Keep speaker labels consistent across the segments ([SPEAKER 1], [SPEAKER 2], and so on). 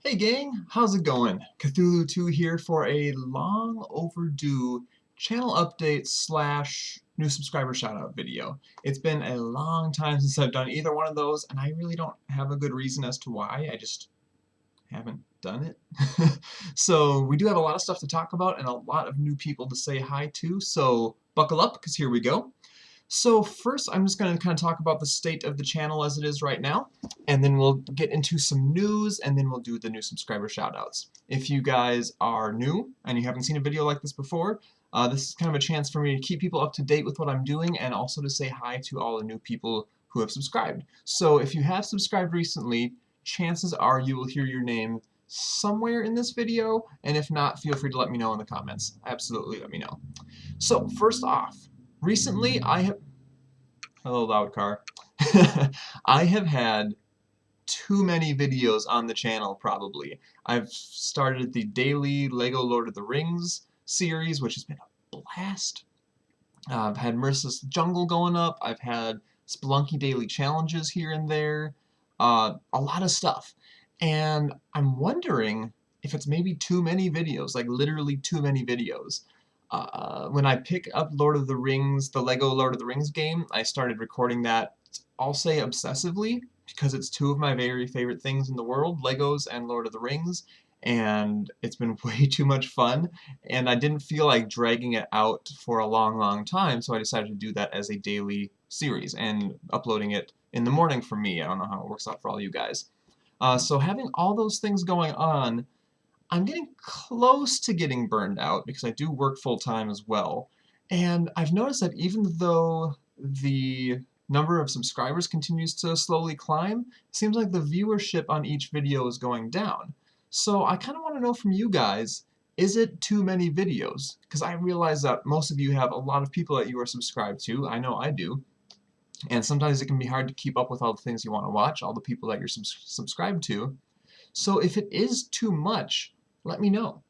[SPEAKER 1] Hey gang, how's it going? Cthulhu 2 here for a long overdue channel update slash new subscriber shoutout video. It's been a long time since I've done either one of those, and I really don't have a good reason as to why. I just haven't done it. So we do have a lot of stuff to talk about and a lot of new people to say hi to, so buckle up because here we go. So first, I'm just going to kind of talk about the state of the channel as it is right now, and then we'll get into some news, and then we'll do the new subscriber shoutouts. If you guys are new and you haven't seen a video like this before, this is kind of a chance for me to keep people up to date with what I'm doing and also to say hi to all the new people who have subscribed. So if you have subscribed recently, chances are you will hear your name somewhere in this video, and if not, feel free to let me know in the comments. Absolutely let me know. So first off, recently I have... Hello, loud car. I have had too many videos on the channel, probably. I've started the daily LEGO Lord of the Rings series, which has been a blast. I've had Merciless Jungle going up. I've had Spelunky Daily Challenges here and there. A lot of stuff. And I'm wondering if it's maybe too many videos, like literally too many videos. When I pick up Lord of the Rings, the LEGO Lord of the Rings game, I started recording that, I'll say obsessively, because it's two of my very favorite things in the world, Legos and Lord of the Rings, and it's been way too much fun, and I didn't feel like dragging it out for a long time, so I decided to do that as a daily series, and uploading it in the morning for me. I don't know how it works out for all you guys. So having all those things going on, I'm getting close to getting burned out because I do work full-time as well. And I've noticed that even though the number of subscribers continues to slowly climb, it seems like the viewership on each video is going down. So I kind of want to know from you guys, is it too many videos? Because I realize that most of you have a lot of people that you are subscribed to. I know I do. And sometimes it can be hard to keep up with all the things you want to watch, all the people that you're subscribed to. So if it is too much, let me know.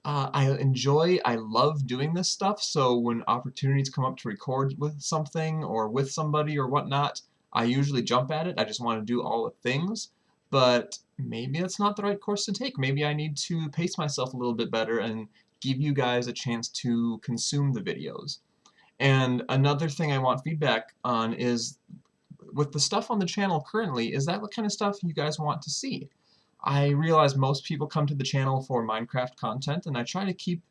[SPEAKER 1] I love doing this stuff, so when opportunities come up to record with something or with somebody or whatnot, I usually jump at it. I just want to do all the things, but maybe that's not the right course to take. Maybe I need to pace myself a little bit better and give you guys a chance to consume the videos. And another thing I want feedback on is, with the stuff on the channel currently, is that what kind of stuff you guys want to see? I realize most people come to the channel for Minecraft content, and I try to keep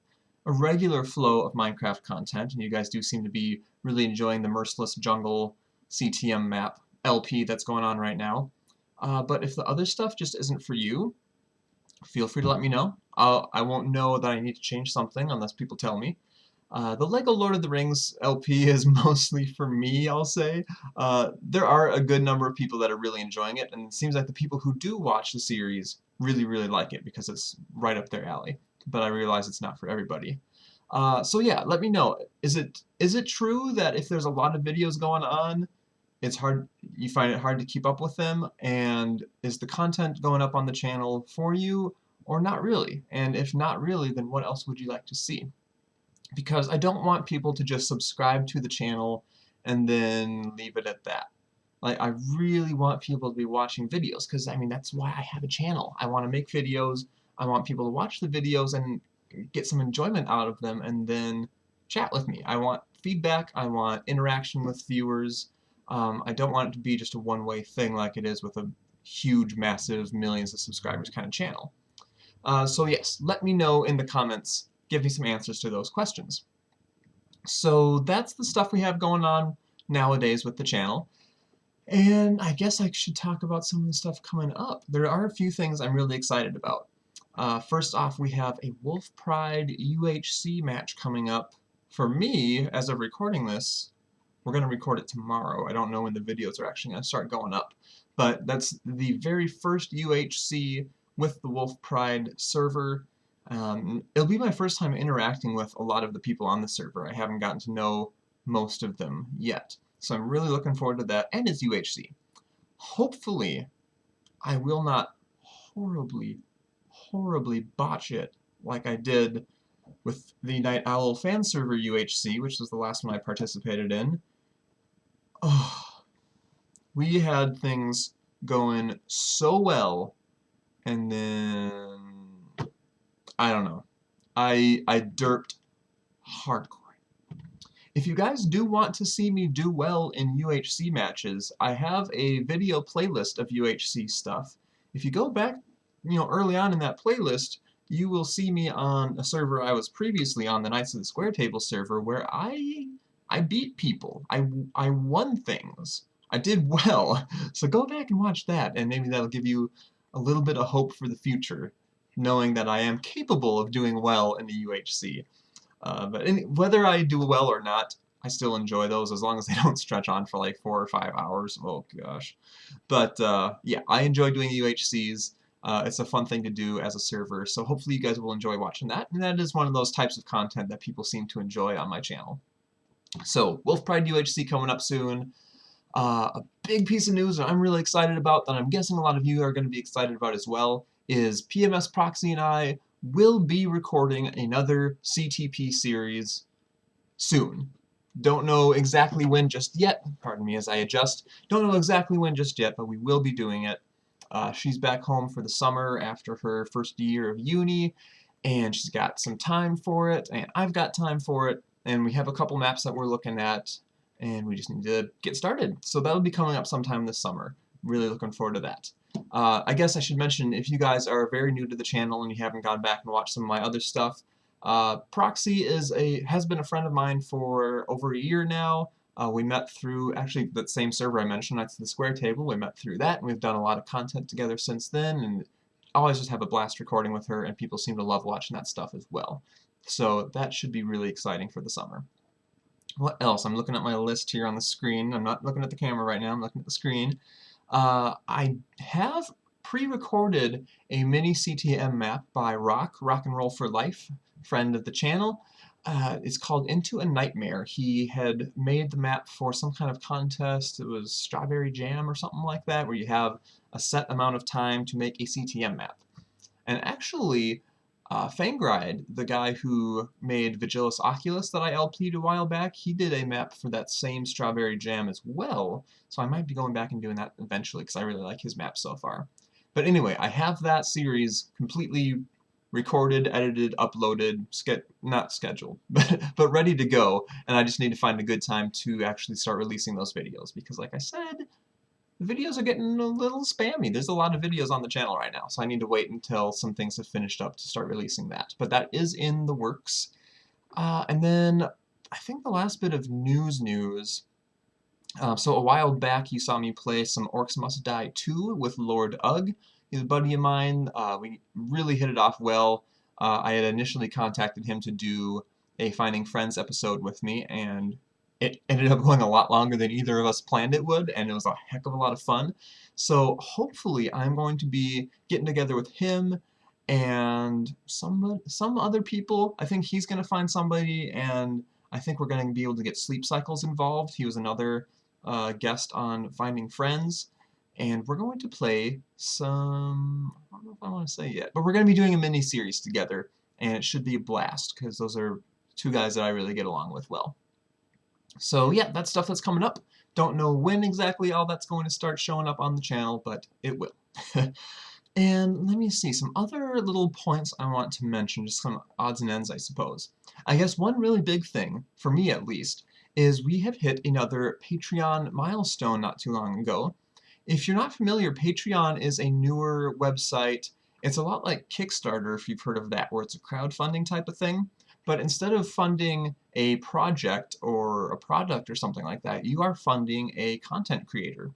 [SPEAKER 1] a regular flow of Minecraft content, and you guys do seem to be really enjoying the Merciless Jungle CTM map LP that's going on right now. But if the other stuff just isn't for you, feel free to let me know. I won't know that I need to change something unless people tell me. The LEGO Lord of the Rings LP is mostly for me, I'll say. There are a good number of people that are really enjoying it, and it seems like the people who do watch the series really like it because it's right up their alley. But I realize it's not for everybody. So yeah, let me know. Is it true that if there's a lot of videos going on, it's hard, you find it hard to keep up with them? And is the content going up on the channel for you, or not really? And if not really, then what else would you like to see? Because I don't want people to just subscribe to the channel and then leave it at that. Like, I really want people to be watching videos, because, I mean, that's why I have a channel. I want to make videos, I want people to watch the videos and get some enjoyment out of them, and then chat with me. I want feedback, I want interaction with viewers. I don't want it to be just a one-way thing like it is with a huge, massive, millions of subscribers kind of channel. So yes, let me know in the comments, give me some answers to those questions. So that's the stuff we have going on nowadays with the channel. And I guess I should talk about some of the stuff coming up. There are a few things I'm really excited about. First off, we have a Wolf Pride UHC match coming up. For me, as of recording this, we're going to record it tomorrow. I don't know when the videos are actually going to start going up. But that's the very first UHC with the Wolf Pride server. It'll be my first time interacting with a lot of the people on the server. I haven't gotten to know most of them yet. So I'm really looking forward to that, and it's UHC. Hopefully, I will not horribly botch it like I did with the Night Owl fan server UHC, which was the last one I participated in. Oh, we had things going so well and then I don't know. I derped hardcore. If you guys do want to see me do well in UHC matches, I have a video playlist of UHC stuff. If you go back, early on in that playlist, you will see me on a server I was previously on, the Knights of the Square Table server, where I beat people. I won things. I did well. So go back and watch that, and maybe that'll give you a little bit of hope for the future, knowing that I am capable of doing well in the UHC. Whether I do well or not, I still enjoy those as long as they don't stretch on for like 4 or 5 hours. Oh gosh. But yeah, I enjoy doing UHCs. It's a fun thing to do as a server, so hopefully you guys will enjoy watching that. And that is one of those types of content that people seem to enjoy on my channel. So, Wolf Pride UHC coming up soon. A big piece of news that I'm really excited about, that I'm guessing a lot of you are going to be excited about as well, is PMS Proxy and I will be recording another CTP series soon. Don't know exactly when just yet, pardon me as I adjust, don't know exactly when just yet, but we will be doing it. She's back home for the summer after her first year of uni, and she's got some time for it, and I've got time for it, and we have a couple maps that we're looking at, and we just need to get started. So that'll be coming up sometime this summer. Really looking forward to that. I guess I should mention, if you guys are very new to the channel and you haven't gone back and watched some of my other stuff, Proxy has been a friend of mine for over a year now. We met through, actually, that same server I mentioned, that's the Square Table. We met through that, and we've done a lot of content together since then, and I always just have a blast recording with her, and people seem to love watching that stuff as well. So that should be really exciting for the summer. What else? I'm looking at my list here on the screen. I'm not looking at the camera right now, I'm looking at the screen. I have pre-recorded a mini CTM map by Rock and Roll for Life, friend of the channel. It's called Into a Nightmare. He had made the map for some kind of contest. It was Strawberry Jam or something like that, where you have a set amount of time to make a CTM map. And actually, Fangride, the guy who made Vigilis Oculus that I LP'd a while back, he did a map for that same Strawberry Jam as well, so I might be going back and doing that eventually because I really like his map so far. But anyway, I have that series completely recorded, edited, uploaded, not scheduled, but ready to go, and I just need to find a good time to actually start releasing those videos, because like I said, the videos are getting a little spammy. There's a lot of videos on the channel right now, so I need to wait until some things have finished up to start releasing that. But that is in the works. And then I think the last bit of news, so a while back you saw me play some Orcs Must Die 2 with Lord Ugg. He's a buddy of mine. We really hit it off well. I had initially contacted him to do a Finding Friends episode with me, and it ended up going a lot longer than either of us planned it would, and it was a heck of a lot of fun. So hopefully I'm going to be getting together with him and some other people. I think he's going to find somebody, and I think we're going to be able to get Sleep Cycles involved. He was another guest on Finding Friends. And we're going to play some, I don't know if I want to say yet, but we're going to be doing a mini-series together, and it should be a blast, because those are two guys that I really get along with well. So yeah, that's stuff that's coming up. Don't know when exactly all that's going to start showing up on the channel, but it will. And let me see, some other little points I want to mention, just some odds and ends, I suppose. I guess one really big thing, for me at least, is we have hit another Patreon milestone not too long ago. If you're not familiar, Patreon is a newer website. It's a lot like Kickstarter, if you've heard of that, where it's a crowdfunding type of thing. But instead of funding a project or a product or something like that, you are funding a content creator.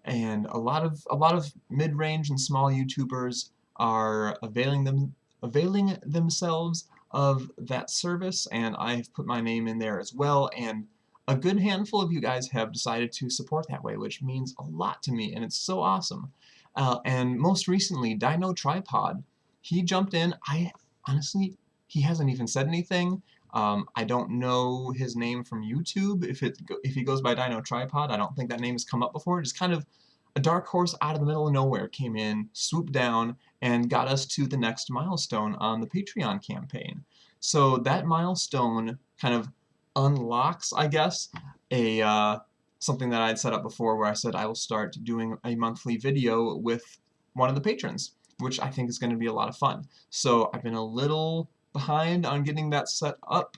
[SPEAKER 1] And a lot of mid-range and small YouTubers are availing themselves of that service, and I've put my name in there as well, and a good handful of you guys have decided to support that way, which means a lot to me, and it's so awesome. And most recently, Dino Tripod, he jumped in. Honestly, he hasn't even said anything. I don't know his name from YouTube. If he goes by Dino Tripod, I don't think that name has come up before. Just kind of a dark horse out of the middle of nowhere came in, swooped down, and got us to the next milestone on the Patreon campaign. So that milestone kind of unlocks, I guess, something that I'd set up before, where I said I will start doing a monthly video with one of the patrons. which I think is going to be a lot of fun. So I've been a little behind on getting that set up.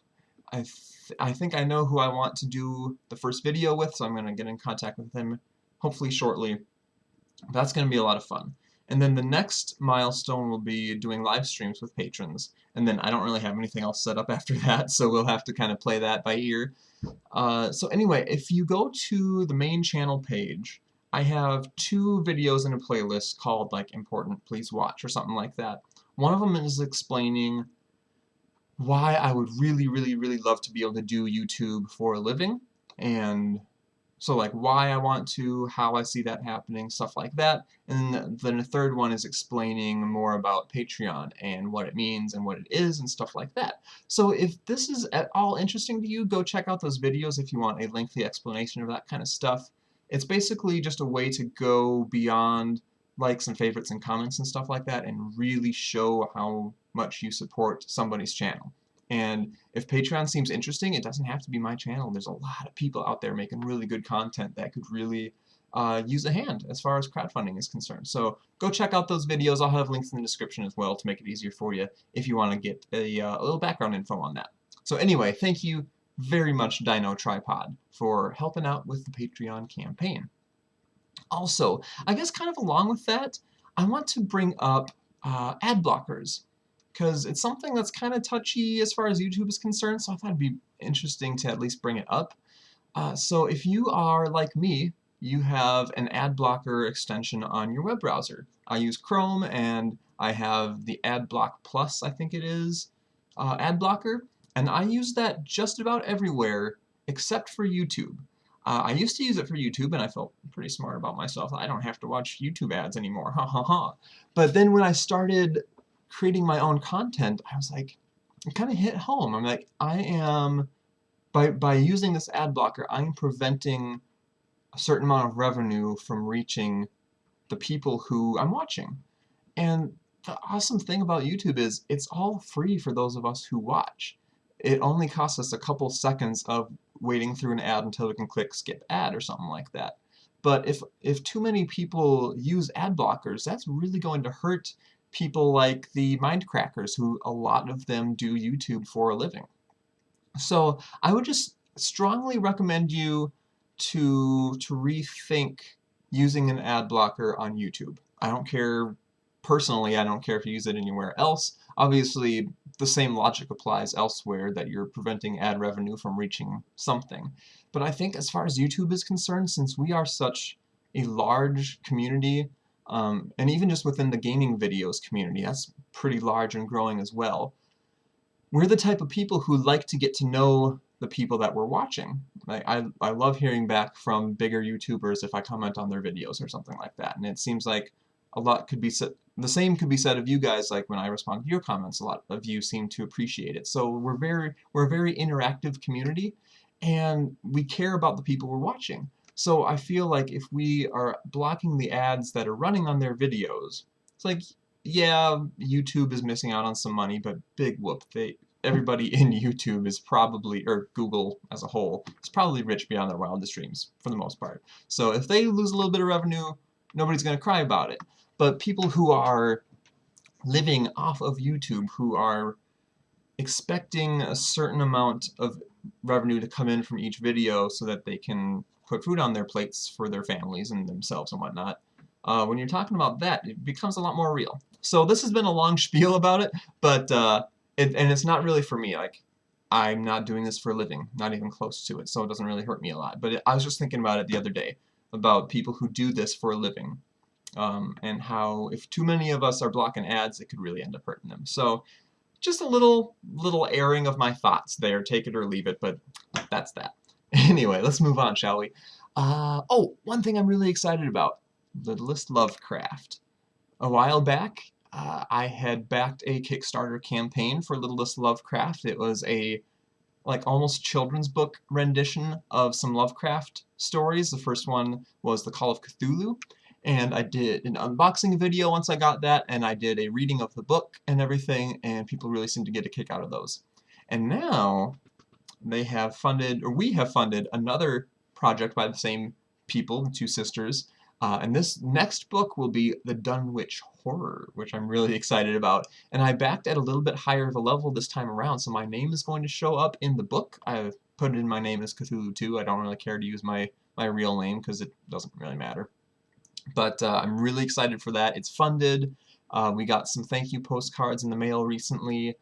[SPEAKER 1] I think I know who I want to do the first video with, so I'm going to get in contact with him hopefully shortly. That's going to be a lot of fun. And then the next milestone will be doing live streams with patrons. And then I don't really have anything else set up after that, so we'll have to kind of play that by ear. So anyway, if you go to the main channel page, I have 2 videos in a playlist called like Important Please Watch or something like that. One of them is explaining why I would really love to be able to do YouTube for a living, and so like why I want to, how I see that happening, stuff like that. And then the third one is explaining more about Patreon and what it means and what it is and stuff like that. So if this is at all interesting to you, go check out those videos if you want a lengthy explanation of that kind of stuff. It's basically just a way to go beyond likes and favorites and comments and stuff like that and really show how much you support somebody's channel. And if Patreon seems interesting, it doesn't have to be my channel. There's a lot of people out there making really good content that could really use a hand as far as crowdfunding is concerned. So go check out those videos. I'll have links in the description as well to make it easier for you if you want to get a little background info on that. So anyway, thank you very much, Dino Tripod, for helping out with the Patreon campaign. Also, I guess kind of along with that, I want to bring up ad blockers, because it's something that's kind of touchy as far as YouTube is concerned, so I thought it'd be interesting to at least bring it up. So if you are like me, you have an ad blocker extension on your web browser. I use Chrome, and I have the AdBlock Plus, I think it is, ad blocker, and I use that just about everywhere except for YouTube. I used to use it for YouTube, and I felt pretty smart about myself. I don't have to watch YouTube ads anymore, ha ha ha. But then when I started creating my own content, I was like, it kind of hit home. I'm like, I am, by using this ad blocker, I am preventing a certain amount of revenue from reaching the people who I'm watching. And the awesome thing about YouTube is it's all free for those of us who watch. It only costs us a couple seconds of waiting through an ad until we can click skip ad or something like that. But if too many people use ad blockers, that's really going to hurt people like the Mindcrackers, who a lot of them do YouTube for a living. So I would just strongly recommend you to rethink using an ad blocker on YouTube. I don't care, personally, I don't care if you use it anywhere else. Obviously, the same logic applies elsewhere, that you're preventing ad revenue from reaching something. But I think as far as YouTube is concerned, since we are such a large community, and even just within the gaming videos community, that's pretty large and growing as well, we're the type of people who like to get to know the people that we're watching. Like, I love hearing back from bigger YouTubers if I comment on their videos or something like that, and it seems like a lot could be said, the same could be said of you guys. Like when I respond to your comments, a lot of you seem to appreciate it. So we're a very interactive community, and we care about the people we're watching. So I feel like if we are blocking the ads that are running on their videos, it's like, yeah, YouTube is missing out on some money, but big whoop, everybody in YouTube is probably, or Google as a whole, is probably rich beyond their wildest dreams for the most part. So if they lose a little bit of revenue, nobody's going to cry about it. But people who are living off of YouTube, who are expecting a certain amount of revenue to come in from each video so that they can put food on their plates for their families and themselves and whatnot, when you're talking about that, it becomes a lot more real. So this has been a long spiel about it, but and it's not really for me. Like, I'm not doing this for a living, not even close to it, so it doesn't really hurt me a lot. But I was just thinking about it the other day, about people who do this for a living, and how if too many of us are blocking ads, it could really end up hurting them. So just a little airing of my thoughts there. Take it or leave it, but that's that. Anyway, let's move on, shall we? Oh, one thing I'm really excited about. Littlest Lovecraft. A while back, I had backed a Kickstarter campaign for Littlest Lovecraft. It was a like almost children's book rendition of some Lovecraft stories. The first one was The Call of Cthulhu, and I did an unboxing video once I got that, and I did a reading of the book and everything, and people really seemed to get a kick out of those. And now they have funded, or we have funded, another project by the same people, the two sisters, And this next book will be The Dunwich Horror, which I'm really excited about. And I backed at a little bit higher of a level this time around, so my name is going to show up in the book. I put it in my name as Cthulhu 2. I don't really care to use my real name because it doesn't really matter. But I'm really excited for that. It's funded. We got some thank you postcards in the mail recently.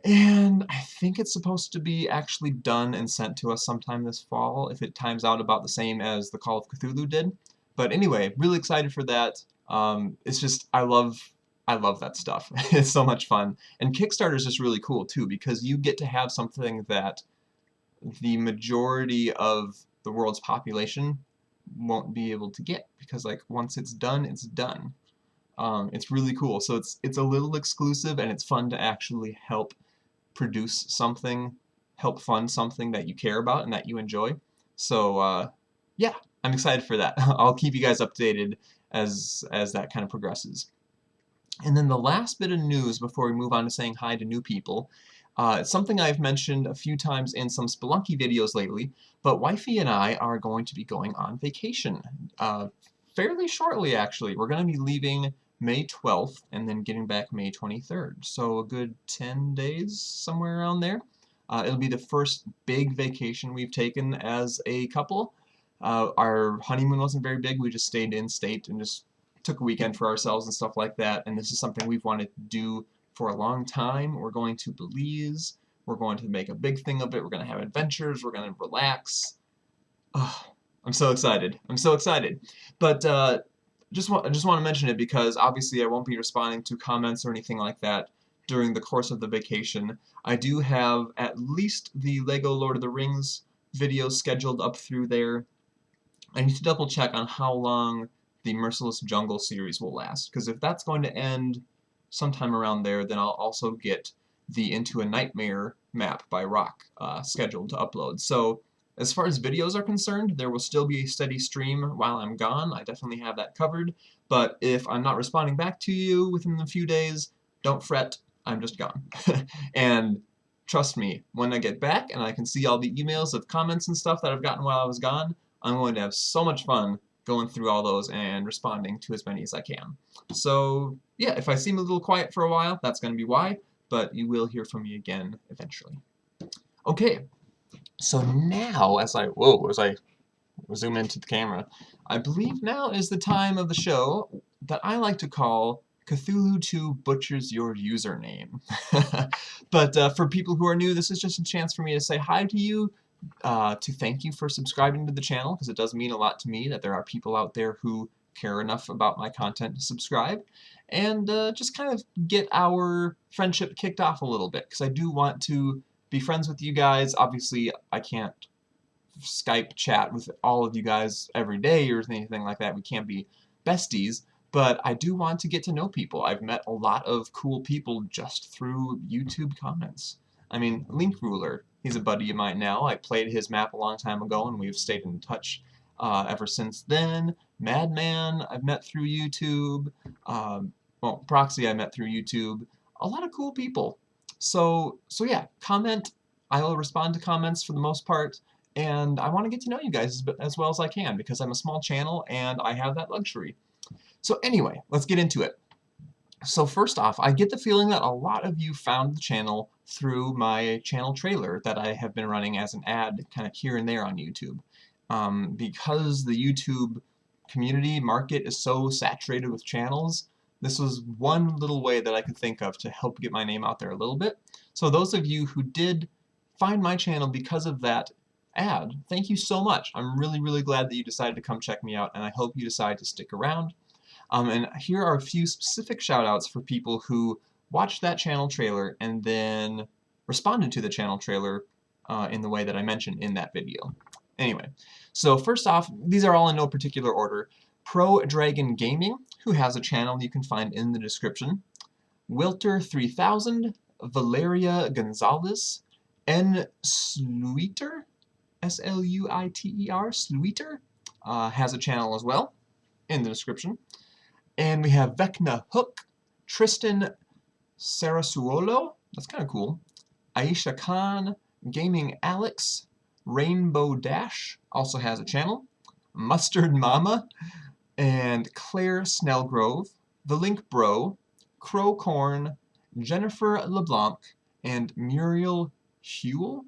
[SPEAKER 1] And I think it's supposed to be actually done and sent to us sometime this fall, if it times out about the same as the Call of Cthulhu did. But anyway, really excited for that. It's just, I love that stuff. It's so much fun. And Kickstarter is just really cool too, because you get to have something that the majority of the world's population won't be able to get, because like once it's done, it's done. It's really cool. So it's a little exclusive, and it's fun to actually help produce something, help fund something that you care about and that you enjoy. So yeah, I'm excited for that. I'll keep you guys updated as that kind of progresses. And then the last bit of news before we move on to saying hi to new people, it's something I've mentioned a few times in some Spelunky videos lately, but Wifey and I are going to be going on vacation fairly shortly, actually. We're going to be leaving May 12th and then getting back May 23rd, so a good 10 days, somewhere around there. It'll be the first big vacation we've taken as a couple. Our honeymoon wasn't very big. We just stayed in state and just took a weekend for ourselves and stuff like that, and this is something we've wanted to do for a long time. We're going to Belize. We're going to make a big thing of it. We're going to have adventures. We're going to relax. Oh, I'm so excited. I'm so excited. But just want to mention it because obviously I won't be responding to comments or anything like that during the course of the vacation. I do have at least the Lego Lord of the Rings video scheduled up through there. I need to double check on how long the Merciless Jungle series will last, because if that's going to end sometime around there, then I'll also get the Into a Nightmare map by Rock scheduled to upload. So as far as videos are concerned, there will still be a steady stream while I'm gone. I definitely have that covered, but if I'm not responding back to you within a few days, don't fret, I'm just gone. And trust me, when I get back and I can see all the emails of comments and stuff that I've gotten while I was gone, I'm going to have so much fun going through all those and responding to as many as I can. So yeah, if I seem a little quiet for a while, that's going to be why, but you will hear from me again eventually. Okay, so now as I zoom into the camera, I believe now is the time of the show that I like to call Cthulhu 2 Butchers Your Username. But for people who are new, this is just a chance for me to say hi to you, to thank you for subscribing to the channel, because it does mean a lot to me that there are people out there who care enough about my content to subscribe, and just kind of get our friendship kicked off a little bit, because I do want to be friends with you guys. Obviously, I can't Skype chat with all of you guys every day or anything like that. We can't be besties, but I do want to get to know people. I've met a lot of cool people just through YouTube comments. I mean, Link Ruler, he's a buddy of mine now. I played his map a long time ago, and we've stayed in touch ever since then. Madman, I've met through YouTube. Well, Proxy, I met through YouTube. A lot of cool people. So yeah, comment. I will respond to comments for the most part, and I want to get to know you guys as well as I can, because I'm a small channel and I have that luxury. So anyway, let's get into it. So first off, I get the feeling that a lot of you found the channel through my channel trailer that I have been running as an ad kind of here and there on YouTube. Because the YouTube community market is so saturated with channels, this was one little way that I could think of to help get my name out there a little bit. So those of you who did find my channel because of that ad, thank you so much. I'm really, really glad that you decided to come check me out, and I hope you decide to stick around. And here are a few specific shoutouts for people who watched that channel trailer and then responded to the channel trailer in the way that I mentioned in that video. Anyway, so first off, these are all in no particular order. Pro Dragon Gaming, who has a channel you can find in the description. Wilter3000, Valeria Gonzalez, N. Sluiter, S-L-U-I-T-E-R, Sluiter, has a channel as well in the description. And we have Vecna Hook, Tristan Sarasuolo, that's kind of cool, Aisha Khan, Gaming Alex, Rainbow Dash also has a channel, Mustard Mama, and Claire Snellgrove, The Link Bro, Crow Corn, Jennifer LeBlanc, and Muriel Huel?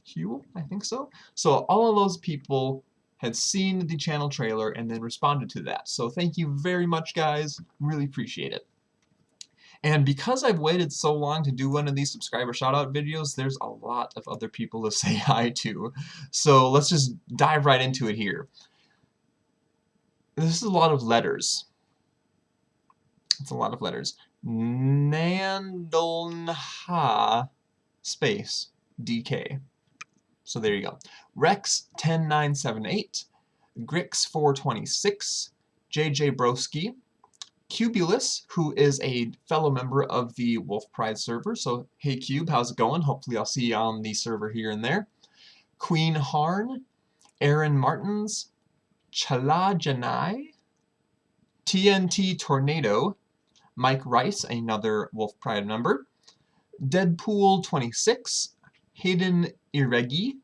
[SPEAKER 1] Huel, I think so. So all of those people had seen the channel trailer and then responded to that. So thank you very much, guys. Really appreciate it. And because I've waited so long to do one of these subscriber shoutout videos, there's a lot of other people to say hi to. So let's just dive right into it here. This is a lot of letters. It's a lot of letters. Nandolnha space DK. So there you go. Rex10978, Grix426, JJ Broski, Cubulus, who is a fellow member of the Wolf Pride server. So hey Cube, how's it going? Hopefully I'll see you on the server here and there. Queen Harn, Aaron Martins, Chala Janai, TNT Tornado, Mike Rice, another Wolf Pride member, Deadpool26, Hayden Iregi,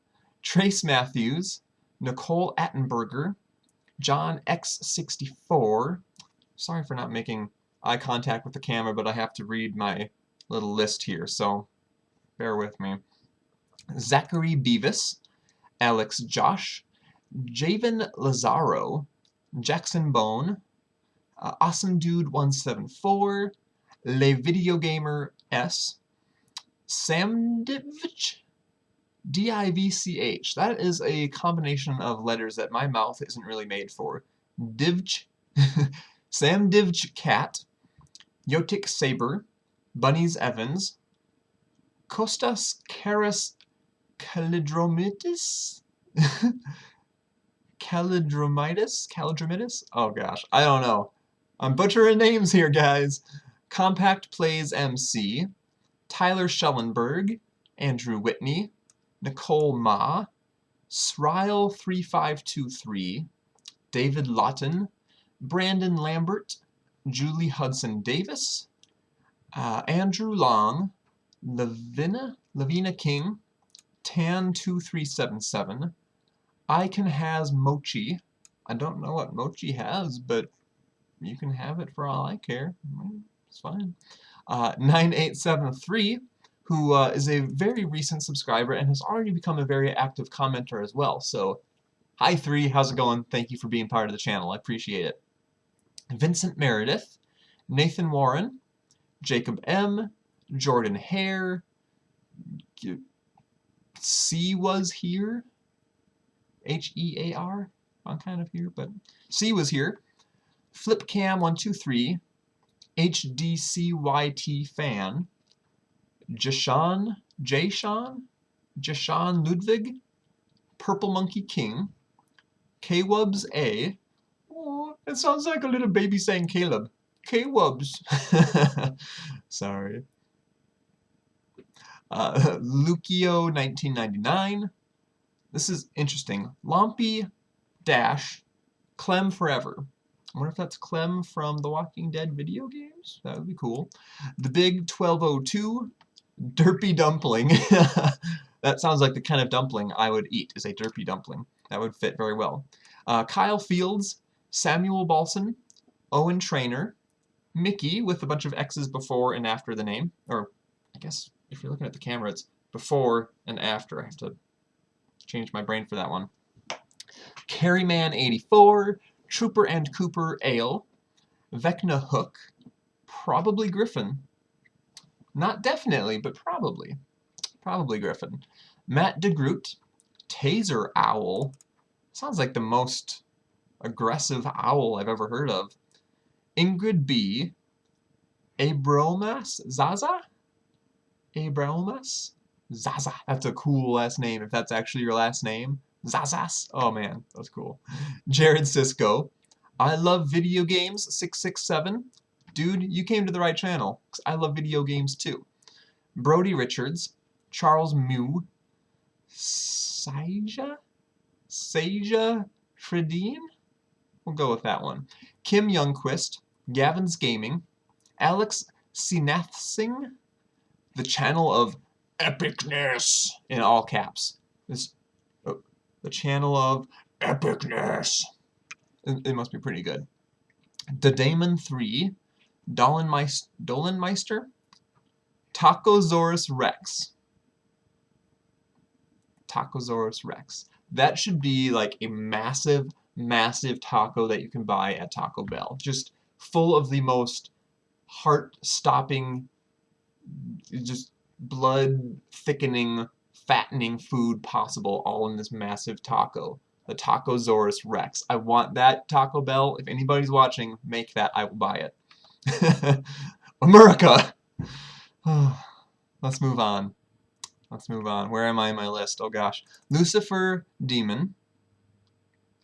[SPEAKER 1] Trace Matthews, Nicole Attenberger, John X64. Sorry for not making eye contact with the camera, but I have to read my little list here, so bear with me. Zachary Beavis, Alex Josh, Javen Lazaro, Jackson Bone, Awesome Dude 174, Le Video Gamer S, Samdivch, D-I-V-C-H. That is a combination of letters that my mouth isn't really made for. Divch, Samdivch Cat, Yotik Saber, Bunnies Evans, Kostas Karas Kalidromitis? Calidromitis? Oh gosh, I don't know. I'm butchering names here, guys. Compact Plays MC, Tyler Schellenberg, Andrew Whitney, Nicole Ma, Sryle3523, David Lawton, Brandon Lambert, Julie Hudson Davis, Andrew Long, Lavina King, Tan2377, I Can Has Mochi. I don't know what Mochi has, but you can have it for all I care. It's fine. 9873, who is a very recent subscriber and has already become a very active commenter as well. So, hi 3, how's it going? Thank you for being part of the channel. I appreciate it. Vincent Meredith, Nathan Warren, Jacob M, Jordan Hare, C was here, H-E-A-R. I'm kind of here, but C was here. Flipcam123, HDCYT fan, Jashawn Ludwig, Purple Monkey King, Kwubs A. Oh, it sounds like a little baby saying Caleb. Kwubs. Sorry. Lukio1999. This is interesting. Lompy Dash Clem Forever. I wonder if that's Clem from the Walking Dead video games? That would be cool. The Big 1202, Derpy Dumpling. That sounds like the kind of dumpling I would eat, is a derpy dumpling. That would fit very well. Kyle Fields, Samuel Balson, Owen Trainer, Mickey with a bunch of X's before and after the name. Or, I guess, if you're looking at the camera, it's before and after. I have to change my brain for that one. Carryman84, Trooper and Cooper Ale, Vecna Hook, probably Griffin. Not definitely, but probably. Probably Griffin. Matt DeGroot, Taser Owl. Sounds like the most aggressive owl I've ever heard of. Ingrid B, Abromas Zaza? Abraomas? Zaza. That's a cool last name if that's actually your last name. Zazas. Oh man, that's cool. Jared Sisko. I love video games 667. Dude, you came to the right channel, 'cause I love video games too. Brody Richards. Charles Mew. Saja Fredine? We'll go with that one. Kim Youngquist. Gavin's Gaming. Alex Sinathsing. The channel of epicness in all caps. The channel of epicness. It must be pretty good. The Damon 3, Dolenmeister, Tacosaurus Rex. Tacosaurus Rex. That should be like a massive, massive taco that you can buy at Taco Bell. Just full of the most heart-stopping, just blood-thickening, fattening food possible, all in this massive taco. The Tacosaurus Rex. I want that, Taco Bell. If anybody's watching, make that. I will buy it. America! Let's move on. Let's move on. Where am I in my list? Oh gosh. Lucifer Demon.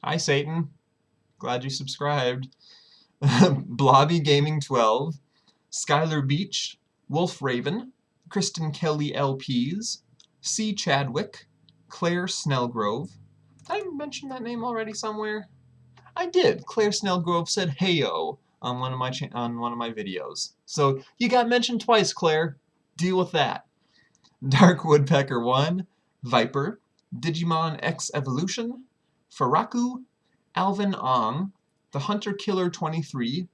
[SPEAKER 1] Hi, Satan. Glad you subscribed. Blobby Gaming 12. Skylar Beach. Wolf Raven. Kristen Kelly LPs. C. Chadwick. Claire Snellgrove. Did I mention that name already somewhere? I did. Claire Snellgrove said "heyo" on one of my videos. So you got mentioned twice, Claire. Deal with that. Dark Woodpecker 1, Viper, Digimon X Evolution, Faraku, Alvin Ong, The Hunter Killer 23,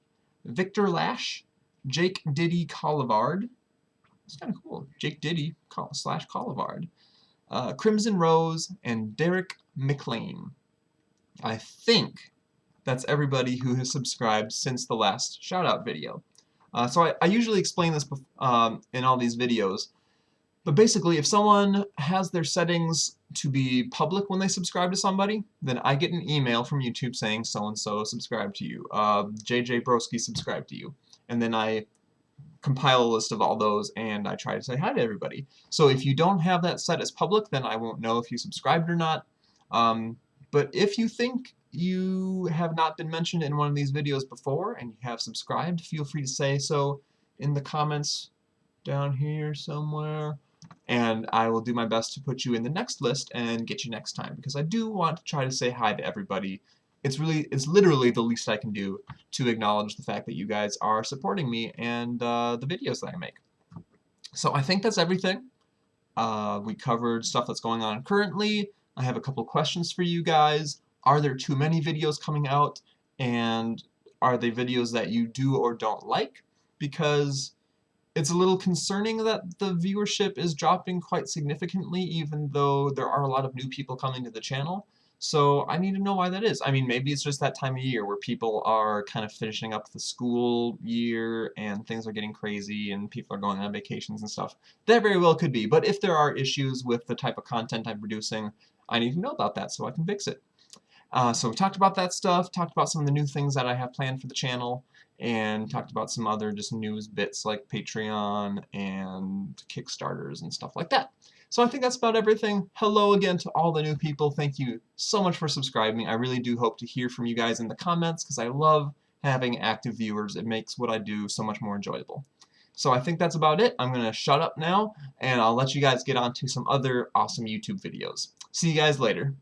[SPEAKER 1] Victor Lash, Jake Diddy Collivard. That's kind of cool. Jake Diddy / Collivard. Crimson Rose, and Derek McLean. I think that's everybody who has subscribed since the last shoutout video. So I usually explain this in all these videos. But basically, if someone has their settings to be public when they subscribe to somebody, then I get an email from YouTube saying so-and-so subscribed to you, JJ Broski subscribed to you. And then I compile a list of all those and I try to say hi to everybody. So if you don't have that set as public, then I won't know if you subscribed or not. But if you think you have not been mentioned in one of these videos before and you have subscribed, feel free to say so in the comments down here somewhere. And I will do my best to put you in the next list and get you next time, because I do want to try to say hi to everybody. It's literally the least I can do to acknowledge the fact that you guys are supporting me and the videos that I make. So I think that's everything. We covered stuff that's going on currently. I have a couple questions for you guys. Are there too many videos coming out? And are they videos that you do or don't like? Because it's a little concerning that the viewership is dropping quite significantly, even though there are a lot of new people coming to the channel. So I need to know why that is. I mean, maybe it's just that time of year where people are kind of finishing up the school year and things are getting crazy and people are going on vacations and stuff. That very well could be. But if there are issues with the type of content I'm producing, I need to know about that so I can fix it. So we talked about that stuff, talked about some of the new things that I have planned for the channel, and talked about some other just news bits like Patreon and Kickstarters and stuff like that. So I think that's about everything. Hello again to all the new people. Thank you so much for subscribing. I really do hope to hear from you guys in the comments because I love having active viewers. It makes what I do so much more enjoyable. So I think that's about it. I'm going to shut up now, and I'll let you guys get on to some other awesome YouTube videos. See you guys later.